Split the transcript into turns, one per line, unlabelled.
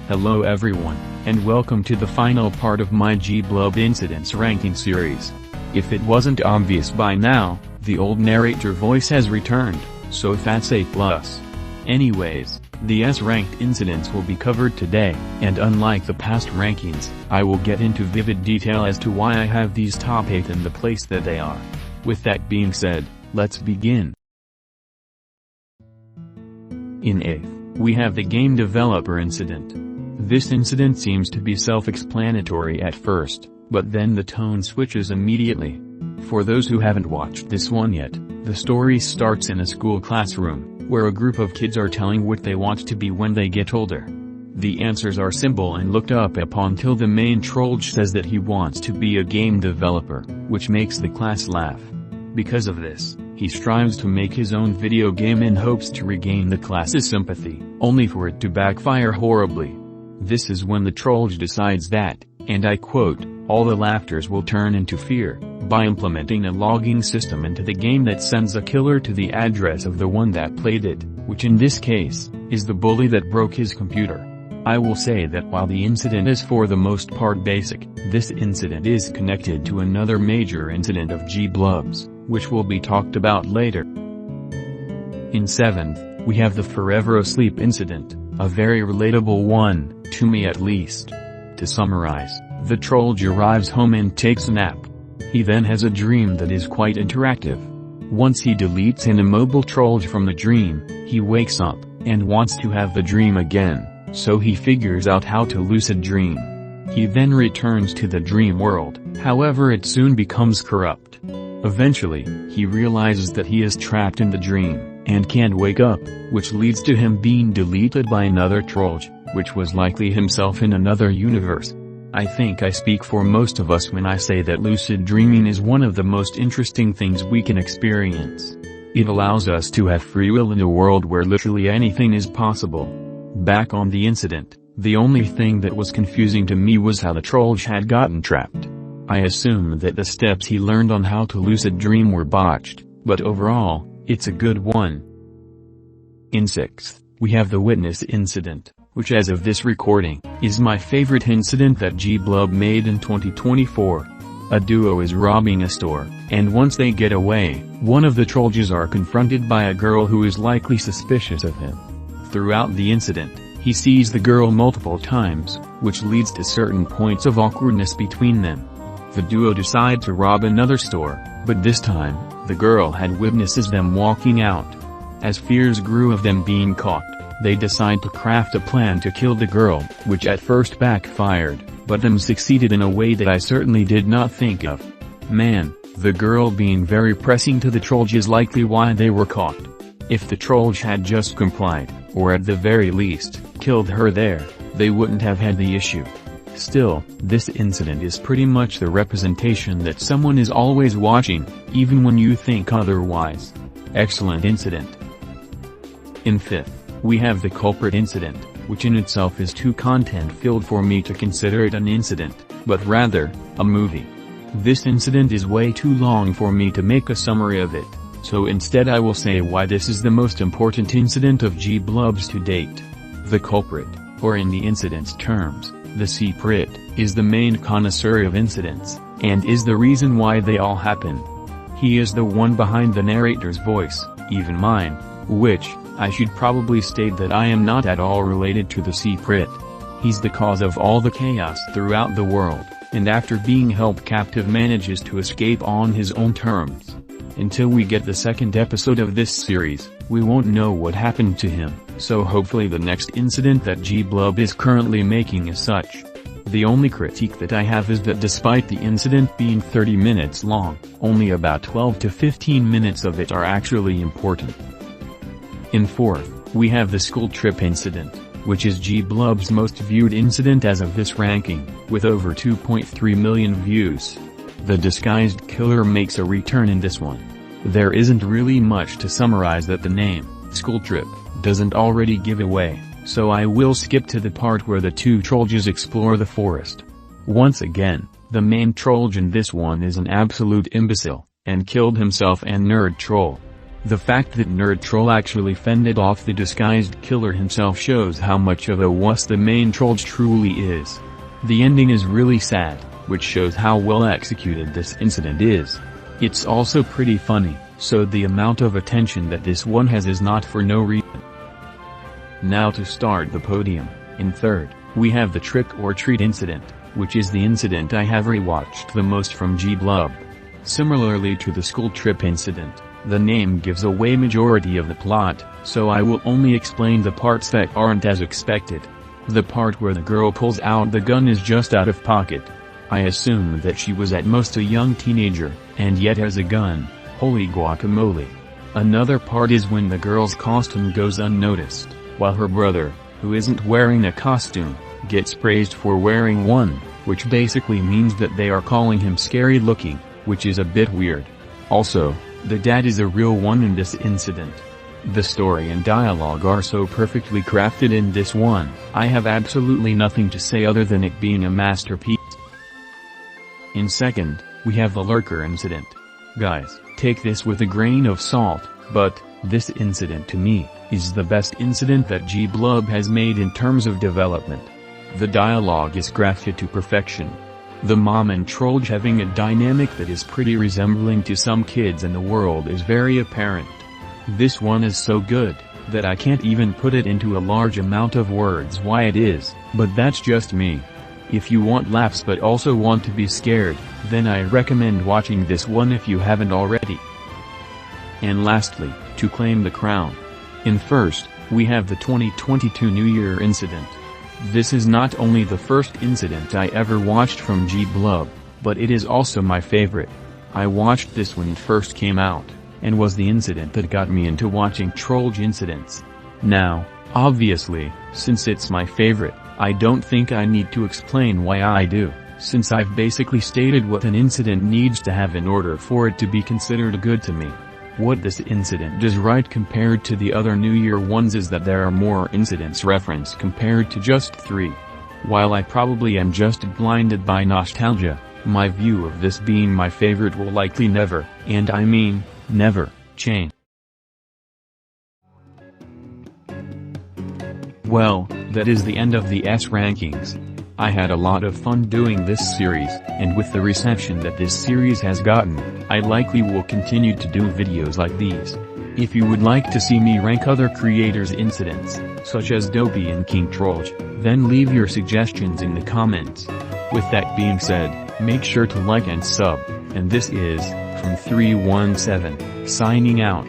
Hello everyone, and welcome to the final part of my Gblub incidents ranking series. If it wasn't obvious by now, the old narrator voice has returned, so that's a plus. Anyways, the S-ranked incidents will be covered today, and unlike the past rankings, I will get into vivid detail as to why I have these top 8 in the place that they are. With that being said, let's begin. In 8th, we have the game developer incident. This incident seems to be self-explanatory at first, but then the tone switches immediately. For those who haven't watched this one yet, the story starts in a school classroom, where a group of kids are telling what they want to be when they get older. The answers are simple and looked up upon till the main trollge says that he wants to be a game developer, which makes the class laugh. Because of this, he strives to make his own video game in hopes to regain the class's sympathy, only for it to backfire horribly. This is when the trollge decides that, and I quote, all the laughters will turn into fear, by implementing a logging system into the game that sends a killer to the address of the one that played it, which in this case, is the bully that broke his computer. I will say that while the incident is for the most part basic, this incident is connected to another major incident of Gblub's, which will be talked about later. In 7th, we have the forever asleep incident, a very relatable one, to me at least. To summarize, the trollge arrives home and takes a nap. He then has a dream that is quite interactive. Once he deletes an immobile trollge from the dream, he wakes up, and wants to have the dream again, so he figures out how to lucid dream. He then returns to the dream world, however it soon becomes corrupt. Eventually, he realizes that he is trapped in the dream, and can't wake up, which leads to him being deleted by another trollge, which was likely himself in another universe. I think I speak for most of us when I say that lucid dreaming is one of the most interesting things we can experience. It allows us to have free will in a world where literally anything is possible. Back on the incident, the only thing that was confusing to me was how the trollge had gotten trapped. I assume that the steps he learned on how to lucid dream were botched, but overall, it's a good one. In 6th, we have the witness incident, which as of this recording, is my favorite incident that Gblub made in 2024. A duo is robbing a store, and once they get away, one of the trollges are confronted by a girl who is likely suspicious of him. Throughout the incident, he sees the girl multiple times, which leads to certain points of awkwardness between them. The duo decide to rob another store, but this time, the girl had witnesses them walking out. As fears grew of them being caught, they decide to craft a plan to kill the girl, which at first backfired, but them succeeded in a way that I certainly did not think of. Man, the girl being very pressing to the trollge is likely why they were caught. If the trollge had just complied, or at the very least, killed her there, they wouldn't have had the issue. Still, this incident is pretty much the representation that someone is always watching, even when you think otherwise. Excellent incident. In 5th, we have the culprit incident, which in itself is too content-filled for me to consider it an incident, but rather, a movie. This incident is way too long for me to make a summary of it, so instead I will say why this is the most important incident of Gblub's to date. The culprit, or in the incident's terms, the C-prit, is the main connoisseur of incidents, and is the reason why they all happen. He is the one behind the narrator's voice, even mine, which, I should probably state that I am not at all related to the C-prit. He's the cause of all the chaos throughout the world, and after being held captive manages to escape on his own terms. Until we get the second episode of this series, we won't know what happened to him, so hopefully the next incident that Gblub is currently making is such. The only critique that I have is that despite the incident being 30 minutes long, only about 12 to 15 minutes of it are actually important. In 4th, we have the school trip incident, which is Gblub's most viewed incident as of this ranking, with over 2.3 million views. The disguised killer makes a return in this one. There isn't really much to summarize that the name, school trip, doesn't already give away, so I will skip to the part where the two trollges explore the forest. Once again, the main trollge in this one is an absolute imbecile, and killed himself and nerd troll. The fact that Nerd Troll actually fended off the disguised killer himself shows how much of a wuss the main trollge truly is. The ending is really sad, which shows how well executed this incident is. It's also pretty funny, so the amount of attention that this one has is not for no reason. Now to start the podium, in third, we have the trick or treat incident, which is the incident I have rewatched the most from Gblub. Similarly to the school trip incident, the name gives away majority of the plot, so I will only explain the parts that aren't as expected. The part where the girl pulls out the gun is just out of pocket. I assume that she was at most a young teenager, and yet has a gun. Holy guacamole. Another part is when the girl's costume goes unnoticed, while her brother, who isn't wearing a costume, gets praised for wearing one, which basically means that they are calling him scary looking, which is a bit weird. Also, the dad is a real one in this incident. The story and dialogue are so perfectly crafted in this one, I have absolutely nothing to say other than it being a masterpiece. In second, we have the lurker incident. Guys, take this with a grain of salt, but, this incident to me, is the best incident that Gblub has made in terms of development. The dialogue is crafted to perfection. The mom and trollge having a dynamic that is pretty resembling to some kids in the world is very apparent. This one is so good, that I can't even put it into a large amount of words why it is, but that's just me. If you want laughs but also want to be scared, then I recommend watching this one if you haven't already. And lastly, to claim the crown. In first, we have the 2022 New Year incident. This is not only the first incident I ever watched from Gblub, but it is also my favorite. I watched this when it first came out, and was the incident that got me into watching trollge incidents. Now, obviously, since it's my favorite, I don't think I need to explain why I do, since I've basically stated what an incident needs to have in order for it to be considered good to me. What this incident does right compared to the other New Year ones is that there are more incidents referenced compared to just 3. While I probably am just blinded by nostalgia, my view of this being my favorite will likely never, and I mean, never, change. Well, that is the end of the S rankings. I had a lot of fun doing this series, and with the reception that this series has gotten, I likely will continue to do videos like these. If you would like to see me rank other creators' incidents, such as Dopey and King Trollge, then leave your suggestions in the comments. With that being said, make sure to like and sub, and this is, from 317, signing out.